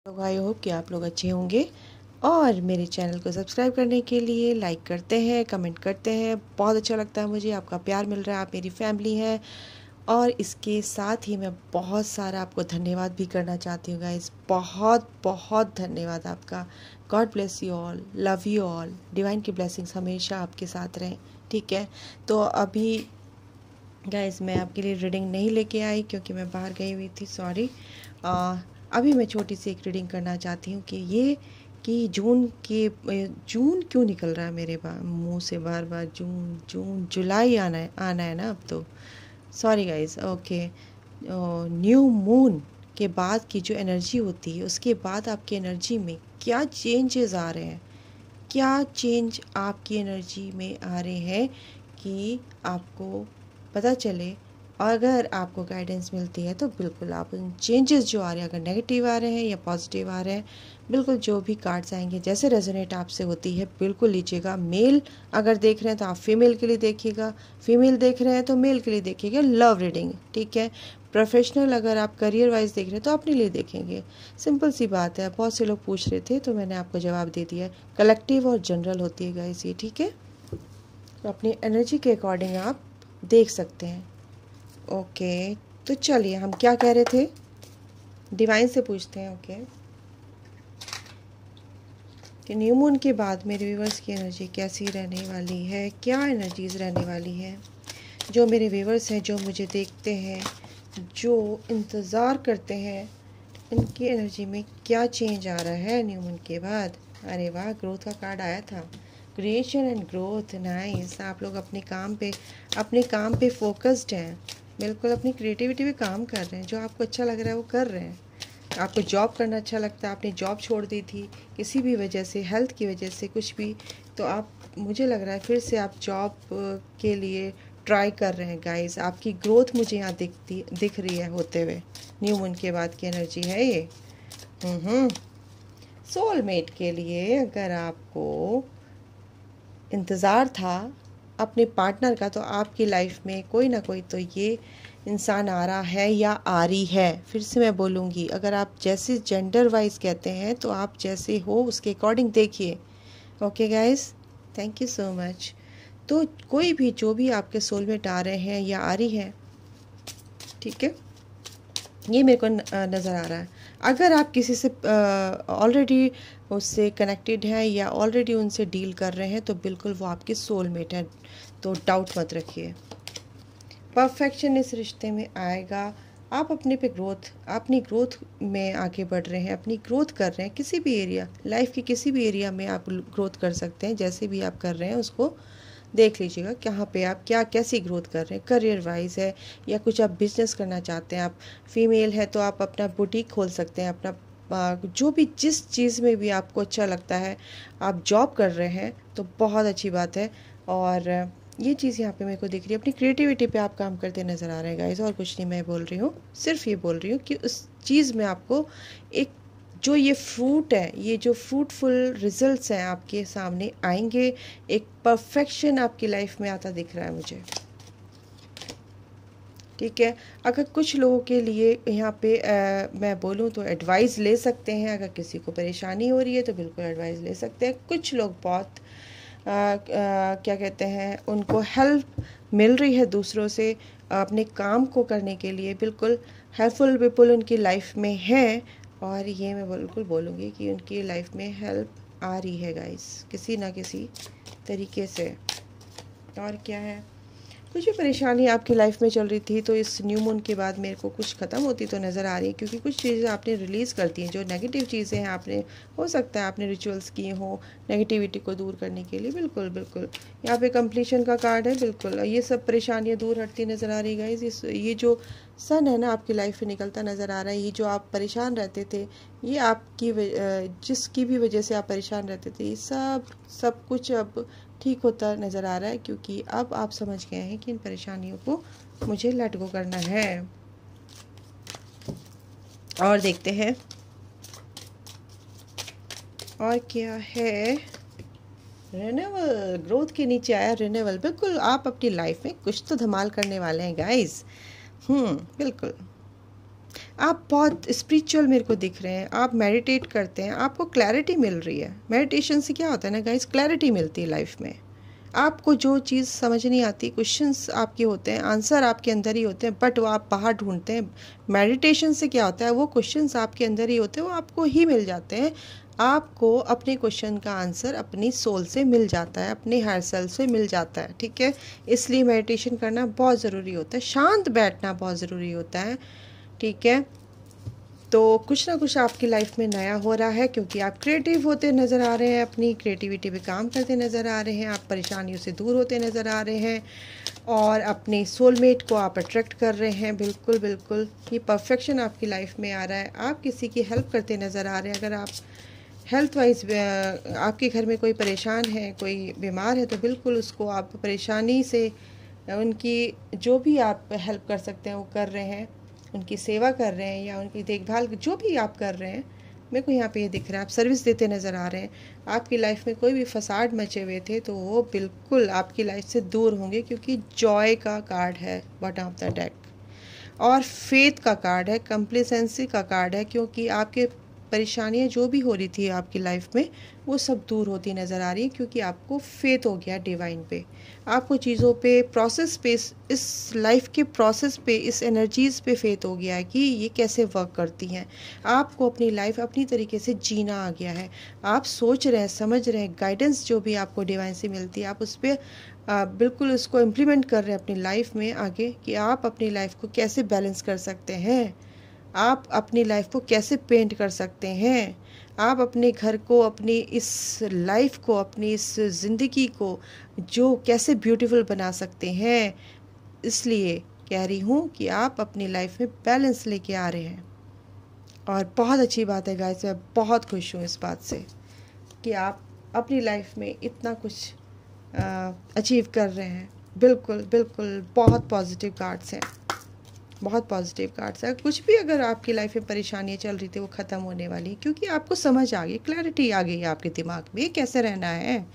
लोग I hope कि आप लोग अच्छे होंगे और मेरे चैनल को सब्सक्राइब करने के लिए लाइक करते हैं, कमेंट करते हैं। बहुत अच्छा लगता है मुझे, आपका प्यार मिल रहा है, आप मेरी फैमिली हैं। और इसके साथ ही मैं बहुत सारा आपको धन्यवाद भी करना चाहती हूँ गाइस। बहुत बहुत धन्यवाद आपका। God bless you all, love you all. Divine की ब्लेसिंग्स हमेशा आपके साथ रहें, ठीक है। तो अभी गाइस मैं आपके लिए रीडिंग नहीं लेके आई क्योंकि मैं बाहर गई हुई थी, सॉरी। अभी मैं छोटी सी एक रीडिंग करना चाहती हूँ कि जून क्यों निकल रहा है मेरे मुंह से बार बार। जून जून जुलाई आना है ना अब तो। Sorry guys, okay. New moon के बाद की जो एनर्जी होती है, उसके बाद आपकी एनर्जी में क्या चेंजेस आ रहे हैं, क्या चेंज आपकी एनर्जी में आ रहे हैं कि आपको पता चले। और अगर आपको गाइडेंस मिलती है तो बिल्कुल आप उन चेंजेस जो आ रहे हैं, अगर नेगेटिव आ रहे हैं या पॉजिटिव आ रहे हैं, बिल्कुल जो भी कार्ड्स आएंगे जैसे रेजोनेट आपसे होती है बिल्कुल लीजिएगा। मेल अगर देख रहे हैं तो आप फीमेल के लिए देखिएगा, फीमेल देख रहे हैं तो मेल के लिए देखिएगा। लव रीडिंग, ठीक है। प्रोफेशनल अगर आप करियर वाइज देख रहे हैं तो अपने लिए देखेंगे। सिंपल सी बात है, बहुत से लोग पूछ रहे थे तो मैंने आपको जवाब दे दिया है। कलेक्टिव और जनरल होती है गाइस ये, ठीक है। तो अपनी एनर्जी के अकॉर्डिंग आप देख सकते हैं। ओके, तो चलिए हम क्या कह रहे थे, डिवाइन से पूछते हैं। ओके, कि न्यू मून के बाद मेरे व्यूवर्स की एनर्जी कैसी रहने वाली है, क्या एनर्जीज रहने वाली है। जो मेरे व्यूवर्स हैं, जो मुझे देखते हैं, जो इंतज़ार करते हैं, इनकी एनर्जी में क्या चेंज आ रहा है न्यू मून के बाद। अरे वाह, ग्रोथ का कार्ड आया था। Creation and growth, nice. आप लोग अपने काम पे फोकस्ड हैं, बिल्कुल अपनी क्रिएटिविटी पे काम कर रहे हैं। जो आपको अच्छा लग रहा है वो कर रहे हैं। आपको जॉब करना अच्छा लगता है, आपने जॉब छोड़ दी थी किसी भी वजह से, हेल्थ की वजह से, कुछ भी, तो आप, मुझे लग रहा है फिर से आप जॉब के लिए ट्राई कर रहे हैं गाइस। आपकी ग्रोथ मुझे यहाँ दिख रही है होते हुए। न्यू मून के बाद की एनर्जी है ये। सोलमेट के लिए अगर आपको इंतज़ार था अपने पार्टनर का, तो आपकी लाइफ में कोई ना कोई तो ये इंसान आ रहा है या आ रही है। फिर से मैं बोलूँगी, अगर आप जैसे जेंडर वाइज कहते हैं तो आप जैसे हो उसके अकॉर्डिंग देखिए। Okay guys, thank you so much. तो कोई भी, जो भी आपके सोलमेट आ रहे हैं या आ रही हैं, ठीक है, ये मेरे को नज़र आ रहा है। अगर आप किसी से ऑलरेडी उससे कनेक्टेड हैं या ऑलरेडी उनसे डील कर रहे हैं तो बिल्कुल वो आपके सोलमेट हैं, तो डाउट मत रखिए। परफेक्शन इस रिश्ते में आएगा। आप अपनी ग्रोथ में आगे बढ़ रहे हैं, अपनी ग्रोथ कर रहे हैं। किसी भी एरिया, लाइफ के किसी भी एरिया में आप ग्रोथ कर सकते हैं। जैसे भी आप कर रहे हैं उसको देख लीजिएगा, कहाँ पे आप कैसी ग्रोथ कर रहे हैं। करियर वाइज है या कुछ आप बिजनेस करना चाहते हैं, आप फीमेल है तो आप अपना बुटीक खोल सकते हैं, अपना जो भी, जिस चीज़ में भी आपको अच्छा लगता है। आप जॉब कर रहे हैं तो बहुत अच्छी बात है। और ये चीज़ यहाँ पे मेरे को दिख रही है। अपनी क्रिएटिविटी पे आप काम करते नज़र आ रहे हैं गाइस, और कुछ नहीं मैं बोल रही हूँ। सिर्फ ये बोल रही हूँ कि उस चीज़ में आपको एक, जो ये फ्रूट है, ये जो फ्रूटफुल रिजल्ट्स हैं आपके सामने आएंगे। एक परफेक्शन आपकी लाइफ में आता दिख रहा है मुझे, ठीक है। अगर कुछ लोगों के लिए यहाँ पे मैं बोलूँ तो एडवाइस ले सकते हैं। अगर किसी को परेशानी हो रही है तो बिल्कुल एडवाइस ले सकते हैं। कुछ लोग बहुत क्या कहते हैं, उनको हेल्प मिल रही है दूसरों से अपने काम को करने के लिए। बिल्कुल हेल्पफुल पीपल उनकी लाइफ में है, और ये मैं बिल्कुल बोलूँगी कि उनकी लाइफ में हेल्प आ रही है गाइस, किसी ना किसी तरीके से। और क्या है, कुछ भी परेशानी आपकी लाइफ में चल रही थी तो इस न्यू मून के बाद मेरे को कुछ ख़त्म होती तो नज़र आ रही है। क्योंकि कुछ चीज़ें आपने रिलीज़ कर दी हैं, जो नेगेटिव चीज़ें हैं आपने, हो सकता है आपने रिचुअल्स किए हों नेगेटिविटी को दूर करने के लिए। बिल्कुल बिल्कुल यहाँ पे कंप्लीशन का कार्ड है। बिल्कुल ये सब परेशानियाँ दूर हटती नज़र आ रही है गाइस। ये जो सन है ना आपकी लाइफ में निकलता नज़र आ रहा है। ये जो आप परेशान रहते थे, ये आपकी जिसकी भी वजह से आप परेशान रहते थे, ये सब कुछ अब ठीक होता नज़र आ रहा है। क्योंकि अब आप समझ गए हैं कि इन परेशानियों को मुझे लेट गो करना है। और देखते हैं और क्या है। रिन्यूअल, ग्रोथ के नीचे आया रिन्यूअल। बिल्कुल आप अपनी लाइफ में कुछ तो धमाल करने वाले हैं गाइस। बिल्कुल आप बहुत स्पिरिचुअल मेरे को दिख रहे हैं, आप मेडिटेट करते हैं, आपको क्लैरिटी मिल रही है। मेडिटेशन से क्या होता है ना गाइस, क्लैरिटी मिलती है लाइफ में। आपको जो चीज़ समझ नहीं आती, क्वेश्चंस आपके होते हैं, आंसर आपके अंदर ही होते हैं, बट वो आप बाहर ढूंढते हैं। मेडिटेशन से क्या होता है, वो क्वेश्चंस आपके अंदर ही होते हैं, वो आपको ही मिल जाते हैं। आपको अपने क्वेश्चन का आंसर अपनी सोल से मिल जाता है, अपने हायर सेल्फ से मिल जाता है, ठीक है। इसलिए मेडिटेशन करना बहुत ज़रूरी होता है, शांत बैठना बहुत ज़रूरी होता है, ठीक है। तो कुछ ना कुछ आपकी लाइफ में नया हो रहा है, क्योंकि आप क्रिएटिव होते नज़र आ रहे हैं, अपनी क्रिएटिविटी पे काम करते नज़र आ रहे हैं, आप परेशानियों से दूर होते नज़र आ रहे हैं, और अपने सोलमेट को आप अट्रैक्ट कर रहे हैं। बिल्कुल बिल्कुल, ये परफेक्शन आपकी लाइफ में आ रहा है। आप किसी की हेल्प करते नज़र आ रहे हैं। अगर आप हेल्थ वाइज आपके घर में कोई परेशान है, कोई बीमार है, तो बिल्कुल उसको आप परेशानी से उनकी जो भी आप हेल्प कर सकते हैं वो कर रहे हैं, उनकी सेवा कर रहे हैं, या उनकी देखभाल जो भी आप कर रहे हैं। मेरे को यहाँ पे ये दिख रहा है, आप सर्विस देते नज़र आ रहे हैं। आपकी लाइफ में कोई भी फसाड मचे हुए थे तो वो बिल्कुल आपकी लाइफ से दूर होंगे, क्योंकि जॉय का कार्ड है बॉटम ऑफ द डेक, और फेथ का कार्ड है, कंप्लेसेंसी का कार्ड है, क्योंकि आपके परेशानियां जो भी हो रही थी आपकी लाइफ में वो सब दूर होती नज़र आ रही है, क्योंकि आपको फेथ हो गया डिवाइन पे। आपको चीज़ों पे, प्रोसेस पे, इस लाइफ के प्रोसेस पे, इस एनर्जीज़ पे फेथ हो गया है कि ये कैसे वर्क करती हैं। आपको अपनी लाइफ अपनी तरीके से जीना आ गया है। आप सोच रहे हैं, समझ रहे हैं, गाइडेंस जो भी आपको डिवाइन से मिलती है आप उस पर बिल्कुल उसको इम्प्लीमेंट कर रहे हैं अपनी लाइफ में आगे, कि आप अपनी लाइफ को कैसे बैलेंस कर सकते हैं, आप अपनी लाइफ को कैसे पेंट कर सकते हैं, आप अपने घर को, अपनी इस लाइफ को, अपनी इस ज़िंदगी को जो कैसे ब्यूटीफुल बना सकते हैं। इसलिए कह रही हूँ कि आप अपनी लाइफ में बैलेंस लेके आ रहे हैं, और बहुत अच्छी बात है गाइस। मैं बहुत खुश हूँ इस बात से कि आप अपनी लाइफ में इतना कुछ अचीव कर रहे हैं। बिल्कुल बिल्कुल, बहुत पॉजिटिव कार्ड्स हैं, बहुत पॉजिटिव कार्ड्स है। कुछ भी अगर आपकी लाइफ में परेशानियाँ चल रही थी वो ख़त्म होने वाली, क्योंकि आपको समझ आ गई, क्लैरिटी आ गई है आपके दिमाग में कैसे रहना है,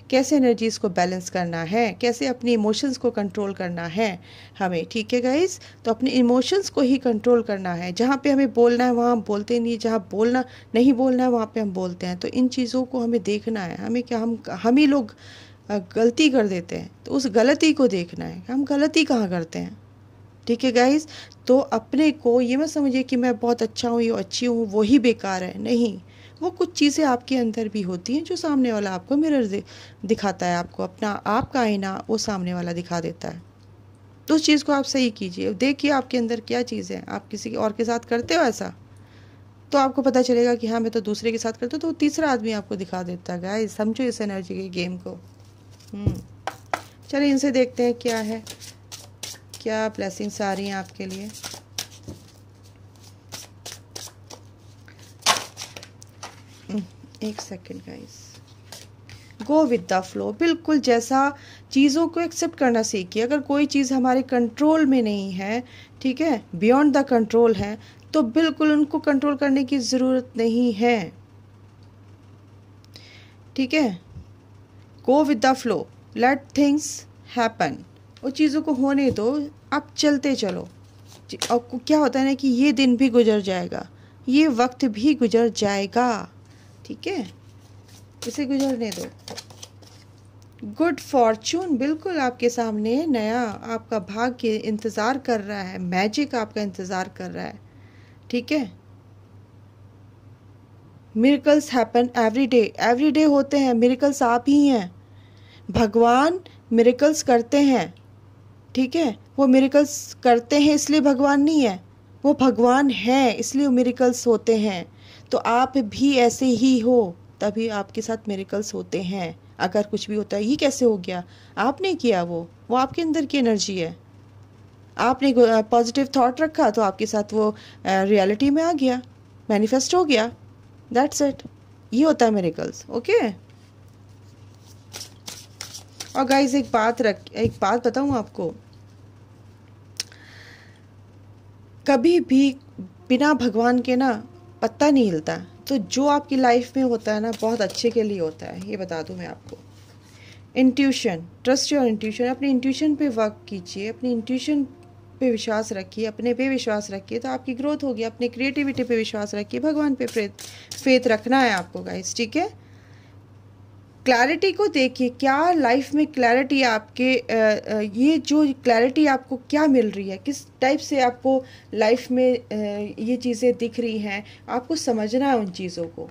कैसे एनर्जीज़ को बैलेंस करना है, कैसे अपने इमोशंस को कंट्रोल करना है हमें, ठीक है गाइस। तो अपने इमोशंस को ही कंट्रोल करना है। जहाँ पे हमें बोलना है वहाँ हम बोलते नहीं, जहाँ बोलना नहीं बोलना है वहाँ पे हम बोलते हैं। तो इन चीज़ों को हमें देखना है। हमें क्या, हम ही लोग गलती कर देते हैं, तो उस गलती को देखना है, हम गलती कहाँ करते हैं, ठीक है गाइस। तो अपने को ये मत समझिए कि मैं बहुत अच्छा हूँ, ये अच्छी हूँ, वही बेकार है। नहीं, वो कुछ चीज़ें आपके अंदर भी होती हैं जो सामने वाला आपको मिरर दिखाता है, आपको अपना आपका आईना वो सामने वाला दिखा देता है। तो उस चीज़ को आप सही कीजिए, देखिए आपके अंदर क्या चीज़ है। आप किसी और के साथ करते हो ऐसा, तो आपको पता चलेगा कि हाँ मैं तो दूसरे के साथ करता हूँ, तो तीसरा आदमी आपको दिखा देता है। गाइस समझो इस एनर्जी के गेम को। चलिए इनसे देखते हैं क्या है, क्या ब्लेसिंग्स आ रही हैं आपके लिए। एक second guys, go with the flow. बिल्कुल जैसा चीज़ों को एक्सेप्ट करना सीखिए। अगर कोई चीज़ हमारे कंट्रोल में नहीं है, ठीक है, बियॉन्ड द कंट्रोल है, तो बिल्कुल उनको कंट्रोल करने की ज़रूरत नहीं है, ठीक है। Go with the flow, let things happen. वो चीज़ों को होने दो, आप चलते चलो। और क्या होता है ना कि ये दिन भी गुजर जाएगा, ये वक्त भी गुजर जाएगा, ठीक है, इसे गुजरने दो। गुड फॉर्चून, बिल्कुल आपके सामने नया आपका भाग्य इंतज़ार कर रहा है, मैजिक आपका इंतज़ार कर रहा है, ठीक है। मिरेकल्स हैपन एवरी डे होते हैं। मिरेकल्स आप ही हैं। भगवान मिरेकल्स करते हैं, ठीक है। वो मिरेकल्स करते हैं इसलिए भगवान नहीं है, वो भगवान है इसलिए मिरेकल्स होते हैं। तो आप भी ऐसे ही हो, तभी आपके साथ मिरेकल्स होते हैं। अगर कुछ भी होता है, ये कैसे हो गया, आपने किया, वो आपके अंदर की एनर्जी है। आपने पॉजिटिव थॉट रखा तो आपके साथ वो रियलिटी में आ गया, मैनिफेस्ट हो गया, दैट्स इट। ये होता है मिरेकल्स, ओके। और गाइज एक बात बताऊं आपको, कभी भी बिना भगवान के ना पत्ता नहीं हिलता। तो जो आपकी लाइफ में होता है ना बहुत अच्छे के लिए होता है, ये बता दूं मैं आपको। Intuition, trust your intuition. अपनी इंट्यूशन पे वर्क कीजिए, अपनी इंट्यूशन पे विश्वास रखिए, अपने पे विश्वास रखिए तो आपकी ग्रोथ होगी। अपने क्रिएटिविटी पे विश्वास रखिए, भगवान पे फेथ रखना है आपको गाइस, ठीक है। क्लैरिटी को देखिए, क्या लाइफ में क्लैरिटी आपके ये जो क्लैरिटी आपको क्या मिल रही है, किस टाइप से आपको लाइफ में ये चीज़ें दिख रही हैं, आपको समझना है उन चीज़ों को,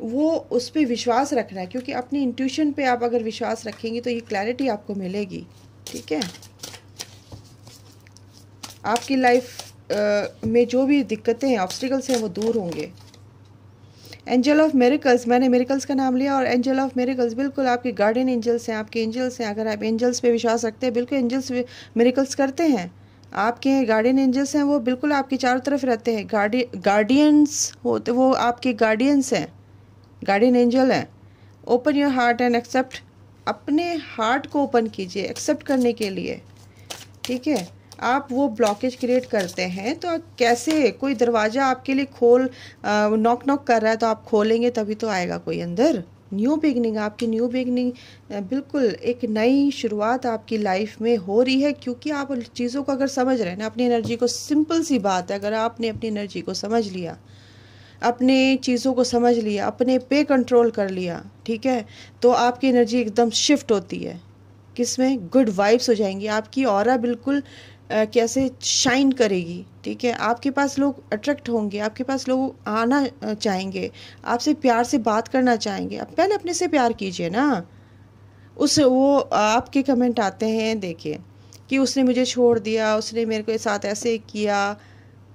वो उस पर विश्वास रखना है, क्योंकि अपनी इंट्यूशन पे आप अगर विश्वास रखेंगे तो ये क्लैरिटी आपको मिलेगी, ठीक है। आपकी लाइफ में जो भी दिक्कतें हैं, ऑब्स्टिकल्स हैं, वो दूर होंगे। एंजल ऑफ मेरिकल्स, मैंने मेरिकल्स का नाम लिया, और एंजल ऑफ मेरिकल्स बिल्कुल आपके गार्डियन एंजल्स हैं, आपके एंजल्स हैं। अगर आप एंजल्स पे विश्वास रखते हैं, बिल्कुल एंजल्स मेरिकल्स करते हैं। आपके गार्डियन एंजल्स हैं, वो बिल्कुल आपकी चारों तरफ रहते हैं। गार्डियंस होते, वो आपके गार्डियंस हैं, गार्डियन एंजल हैं। Open your heart and accept, अपने हार्ट को ओपन कीजिए एक्सेप्ट करने के लिए, ठीक है। आप वो ब्लॉकेज क्रिएट करते हैं तो कैसे, कोई दरवाज़ा आपके लिए नॉक नॉक कर रहा है तो आप खोलेंगे तभी तो आएगा कोई अंदर। न्यू बिगनिंग, आपकी न्यू बिगनिंग, बिल्कुल एक नई शुरुआत आपकी लाइफ में हो रही है, क्योंकि आप चीज़ों को अगर समझ रहे हैं ना, अपनी एनर्जी को, सिंपल सी बात है, अगर आपने अपनी एनर्जी को समझ लिया, अपने चीज़ों को समझ लिया, अपने पे कंट्रोल कर लिया, ठीक है, तो आपकी एनर्जी एकदम शिफ्ट होती है। किसमें? गुड वाइब्स हो जाएंगी, आपकी ऑरा बिल्कुल कैसे शाइन करेगी, ठीक है। आपके पास लोग अट्रैक्ट होंगे, आपके पास लोग आना चाहेंगे, आपसे प्यार से बात करना चाहेंगे। आप पहले अपने से प्यार कीजिए ना। वो आपके कमेंट आते हैं, देखिए, कि उसने मुझे छोड़ दिया, उसने मेरे को साथ ऐसे किया।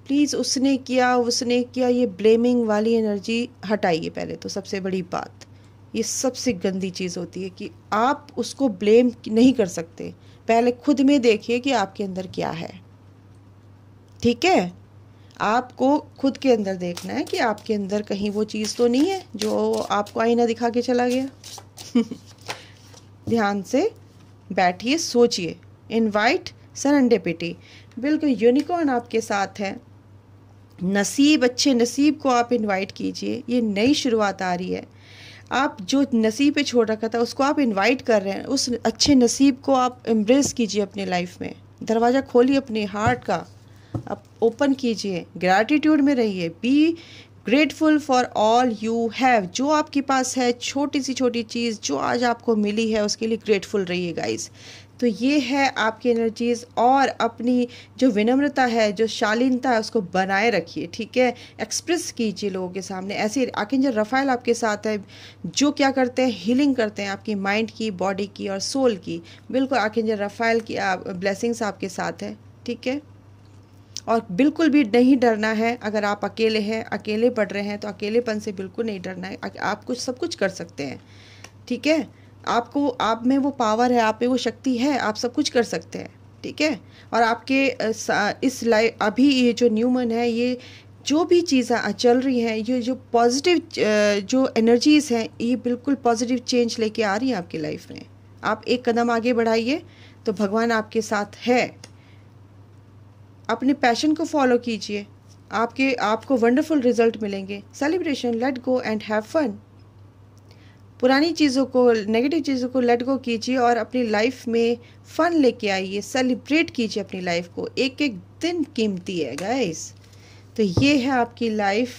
प्लीज़ उसने किया, ये ब्लेमिंग वाली एनर्जी हटाइए पहले तो। सबसे बड़ी बात, ये सबसे गंदी चीज़ होती है कि आप उसको ब्लेम नहीं कर सकते। पहले खुद में देखिए कि आपके अंदर क्या है, ठीक है। आपको खुद के अंदर देखना है कि आपके अंदर कहीं वो चीज़ तो नहीं है जो आपको आईना दिखा के चला गया। ध्यान से बैठिए, सोचिए। इनवाइट सेरेंडिपिटी, बिल्कुल यूनिकॉर्न आपके साथ है। नसीब, अच्छे नसीब को आप इनवाइट कीजिए। ये नई शुरुआत आ रही है, आप जो नसीब पे छोड़ रखा था उसको आप इनवाइट कर रहे हैं। उस अच्छे नसीब को आप एम्ब्रेस कीजिए अपने लाइफ में। दरवाज़ा खोलिए अपने हार्ट का, आप ओपन कीजिए। ग्रैटिट्यूड में रहिए, be grateful for all you have. जो आपके पास है, छोटी सी छोटी चीज़ जो आज आपको मिली है, उसके लिए ग्रेटफुल रहिए गाइस। तो ये है आपकी एनर्जीज़। और अपनी जो विनम्रता है, जो शालीनता है, उसको बनाए रखिए, ठीक है। एक्सप्रेस कीजिए लोगों के सामने। ऐसे आर्कएंजल रफाएल आपके साथ है, जो क्या करते हैं, हीलिंग करते हैं आपकी माइंड की, बॉडी की और सोल की। बिल्कुल आर्कएंजल रफाएल की ब्लेसिंग्स आपके साथ है, ठीक है। और बिल्कुल भी नहीं डरना है। अगर आप अकेले हैं, अकेले पढ़ रहे हैं, तो अकेलेपन से बिल्कुल नहीं डरना है। आप कुछ सब कुछ कर सकते हैं, ठीक है। आपको, आप में वो पावर है, आप में वो शक्ति है, आप सब कुछ कर सकते हैं, ठीक है। और आपके इस लाइफ, अभी ये जो न्यू मून है, ये जो भी चीज़ें चल रही हैं, ये जो पॉजिटिव जो एनर्जीज़ हैं, ये बिल्कुल पॉजिटिव चेंज लेके आ रही हैं आपकी लाइफ में। आप एक कदम आगे बढ़ाइए तो भगवान आपके साथ है। अपने पैशन को फॉलो कीजिए, आपको वंडरफुल रिजल्ट मिलेंगे। Celebration, let go and have fun. पुरानी चीज़ों को, नेगेटिव चीज़ों को लेट गो कीजिए और अपनी लाइफ में फ़न लेके आइए। सेलिब्रेट कीजिए अपनी लाइफ को। एक एक दिन कीमती है गाइस। तो ये है आपकी लाइफ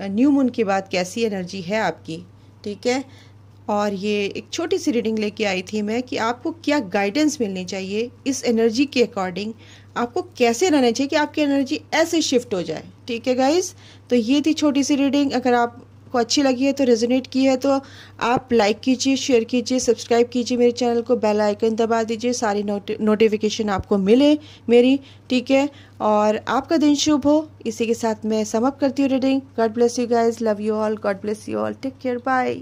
न्यू मून के बाद कैसी एनर्जी है आपकी, ठीक है। और ये एक छोटी सी रीडिंग लेके आई थी मैं कि आपको क्या गाइडेंस मिलनी चाहिए इस एनर्जी के अकॉर्डिंग, आपको कैसे रहना चाहिए कि आपकी एनर्जी ऐसे शिफ्ट हो जाए, ठीक है गाइस। तो ये थी छोटी सी रीडिंग। अगर आपको अच्छी लगी है तो, रेजोनेट की है तो आप लाइक कीजिए, शेयर कीजिए, सब्सक्राइब कीजिए मेरे चैनल को, बेल आइकन दबा दीजिए, सारी नोटिफिकेशन आपको मिले मेरी, ठीक है। और आपका दिन शुभ हो। इसी के साथ मैं समाप्त करती हूँ reading. God bless you guys, love you all, God bless you all, take care, bye.